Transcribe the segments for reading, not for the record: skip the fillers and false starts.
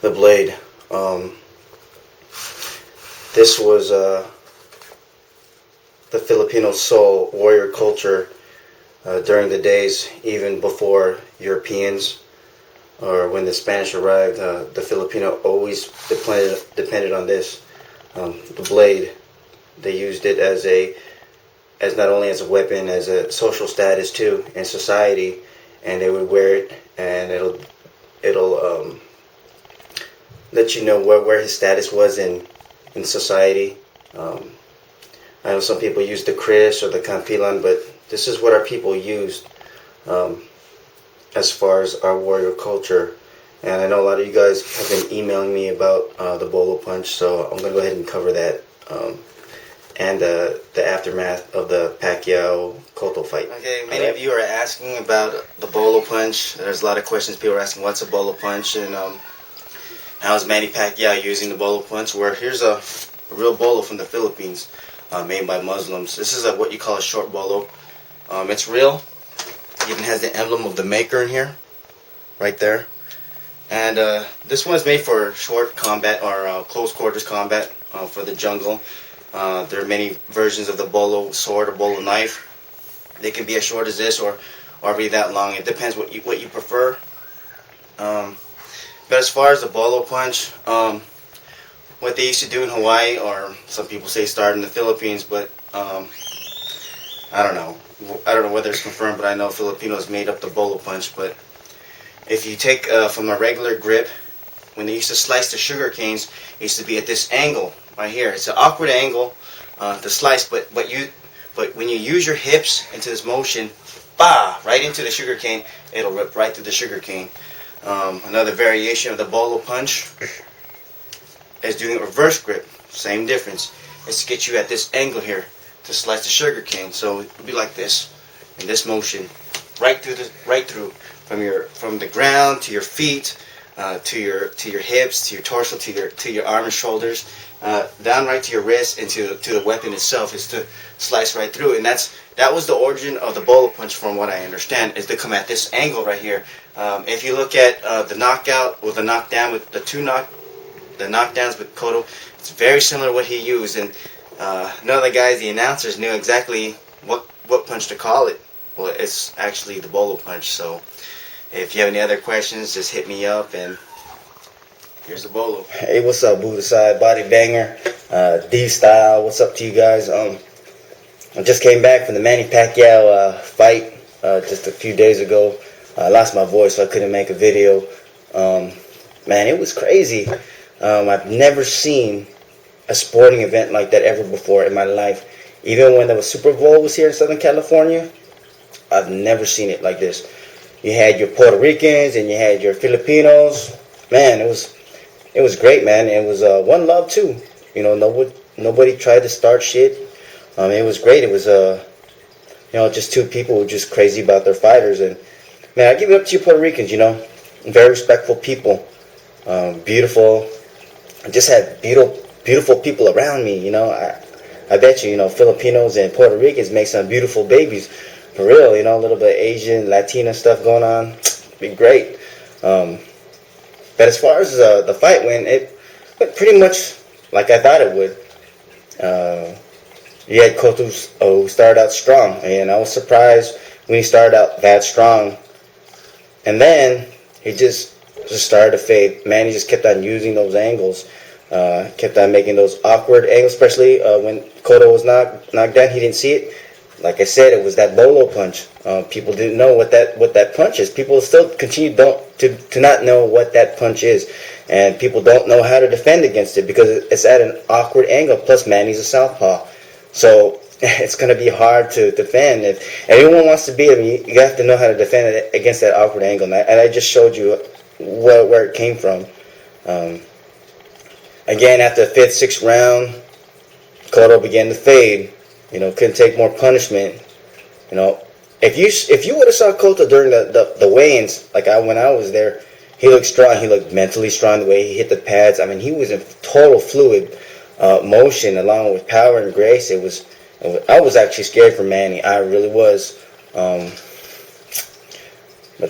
the blade. Um, this was the Filipino soul warrior culture during the days even before Europeans or when the Spanish arrived. The Filipino always depended on this. The blade. They used it as not only as a weapon, as a social status too in society, and they would wear it, and it'll let you know where his status was in society. Um, I know some people use the Chris or the Campilan, but this is what our people used um, as far as our warrior culture. And I know a lot of you guys have been emailing me about the bolo punch, so I'm going to go ahead and cover that and the aftermath of the Pacquiao Cotto fight. Okay, many of you are asking about the bolo punch. There's a lot of questions. People are asking what's a bolo punch and how's Manny Pacquiao using the bolo punch. Where here's a real bolo from the Philippines made by Muslims. This is what you call a short bolo. It's real. It even has the emblem of the maker in here, right there. And this one is made for short combat or close quarters combat for the jungle. There are many versions of the bolo sword or bolo knife. They can be as short as this or be that long. It depends what you prefer. But as far as the bolo punch, what they used to do in Hawaii, or some people say started in the Philippines, but I don't know. I don't know whether it's confirmed, but I know Filipinos made up the bolo punch. But if you take from a regular grip, when they used to slice the sugar canes, it used to be at this angle right here. It's an awkward angle to slice, but when you use your hips into this motion, right into the sugar cane, it'll rip right through the sugar cane. Another variation of the bolo punch is doing a reverse grip. Same difference. It's to get you at this angle here to slice the sugar cane. So it would be like this, in this motion, right through from the ground to your feet, to your hips, to your torso, to your arm and shoulders, down right to your wrist, and to the weapon itself, is to slice right through. And that was the origin of the bolo punch, from what I understand, is to come at this angle right here. If you look at the knockout or the knockdown with the knockdowns with Cotto, it's very similar to what he used. And none of the guys, the announcers, knew exactly what punch to call it. Well, it's actually the bolo punch. So if you have any other questions, just hit me up, and here's the bolo. Hey, what's up, Buddha Side Body Banger, D Style? What's up to you guys? I just came back from the Manny Pacquiao fight just a few days ago. I lost my voice, so I couldn't make a video. Man, it was crazy. I've never seen a sporting event like that ever before in my life. Even when the Super Bowl was here in Southern California, I've never seen it like this. You had your Puerto Ricans and you had your Filipinos. Man, it was great, man. It was one love too. You know, nobody tried to start shit. It was great. It was just two people who were just crazy about their fighters. And man, I give it up to you Puerto Ricans. You know, very respectful people, beautiful. I just had beautiful people around me. You know, I bet you, Filipinos and Puerto Ricans make some beautiful babies. For real, a little bit of Asian, Latina stuff going on. Be great. But as far as the fight went, it went pretty much like I thought it would. You had Cotto who started out strong, and I was surprised when he started out that strong. And then he just started to fade. Man, he just kept on using those angles, kept on making those awkward angles, especially when Cotto was knocked down. He didn't see it. Like I said, it was that bolo punch. People didn't know what that punch is. People still continue to not know what that punch is, and people don't know how to defend against it because it's at an awkward angle. Plus, Manny's a southpaw, so it's going to be hard to defend. If anyone wants to beat him, you have to know how to defend it against that awkward angle. And I just showed you where it came from. Again, after the fifth, sixth round, Cotto began to fade. Couldn't take more punishment. If you would have saw Cotto during the weigh-ins, when I was there, he looked strong. He looked mentally strong the way he hit the pads. I mean, he was in total fluid motion along with power and grace. I was actually scared for Manny. I really was. But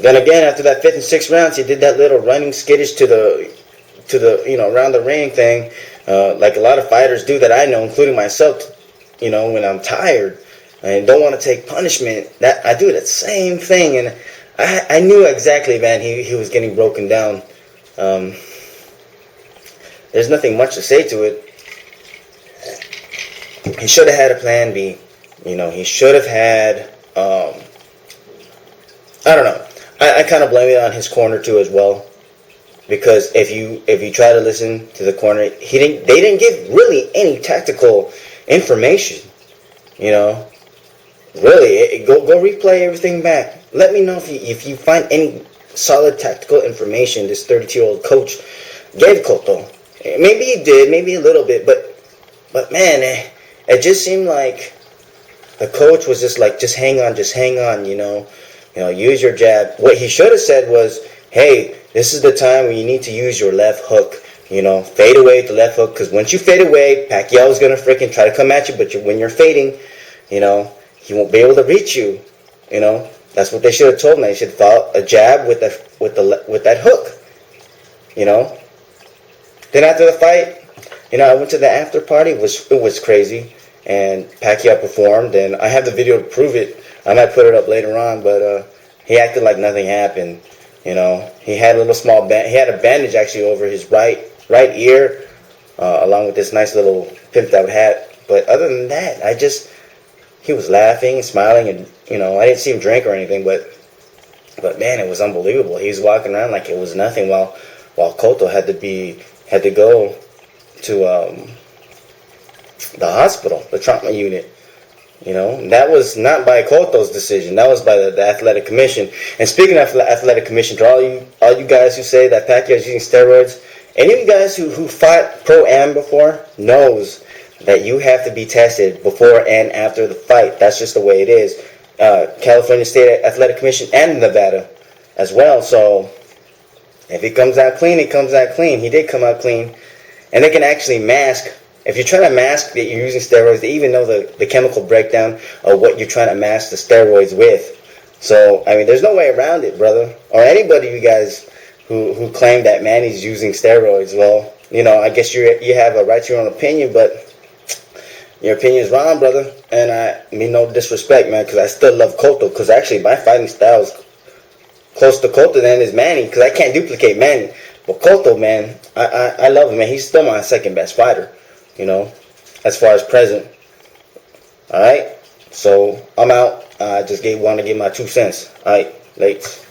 then again, after that fifth and sixth rounds, he did that little running skittish to to the, around the ring thing, like a lot of fighters do that I know, including myself. When I'm tired and don't want to take punishment, that I do that same thing, and I knew exactly, man. He was getting broken down. Um, there's nothing much to say to it. He should have had a plan B. He should have had. I don't know. I kind of blame it on his corner too as well, because if you try to listen to the corner, they didn't give really any tactical information. Really, go replay everything back. Let me know if you find any solid tactical information this 32-year-old coach gave Cotto. Maybe he did, maybe a little bit, but man, it just seemed like the coach was just like, just hang on, use your jab. What he should have said was, hey, this is the time when you need to use your left hook. Fade away with the left hook, because once you fade away, Pacquiao's gonna freaking try to come at you, but when you're fading, he won't be able to reach you. That's what they should have told him. They should have thought a jab with that hook. Then after the fight, I went to the after party. It was crazy, and Pacquiao performed, and I have the video to prove it. I might put it up later on, but he acted like nothing happened. He had a little small he had a bandage actually over his right ear, along with this nice little pimped out hat. But other than that, he was laughing, smiling, and I didn't see him drink or anything, but man, it was unbelievable. He was walking around like it was nothing, while Cotto had to go to the hospital, the trauma unit. That was not by Cotto's decision. That was by the athletic commission. And speaking of athletic commission, to all you guys who say that Pacquiao is using steroids, any of you guys who fought pro-am before knows that you have to be tested before and after the fight. That's just the way it is. California State Athletic Commission and Nevada as well. So if he comes out clean, he comes out clean. He did come out clean. And they can actually mask. If you're trying to mask that you're using steroids, they even know the chemical breakdown of what you're trying to mask the steroids with. So, there's no way around it, brother. Or anybody, you guys, who claim that Manny's using steroids. Well, I guess you have a right to your own opinion, but your opinion is wrong, brother. And I mean no disrespect, man, because I still love Cotto. Because actually, my fighting style is close to Cotto than is Manny, because I can't duplicate Manny. But Cotto, man, I love him, man. He's still my second best fighter, as far as present. All right, so I'm out. I just want to give my 2 cents. All right, late.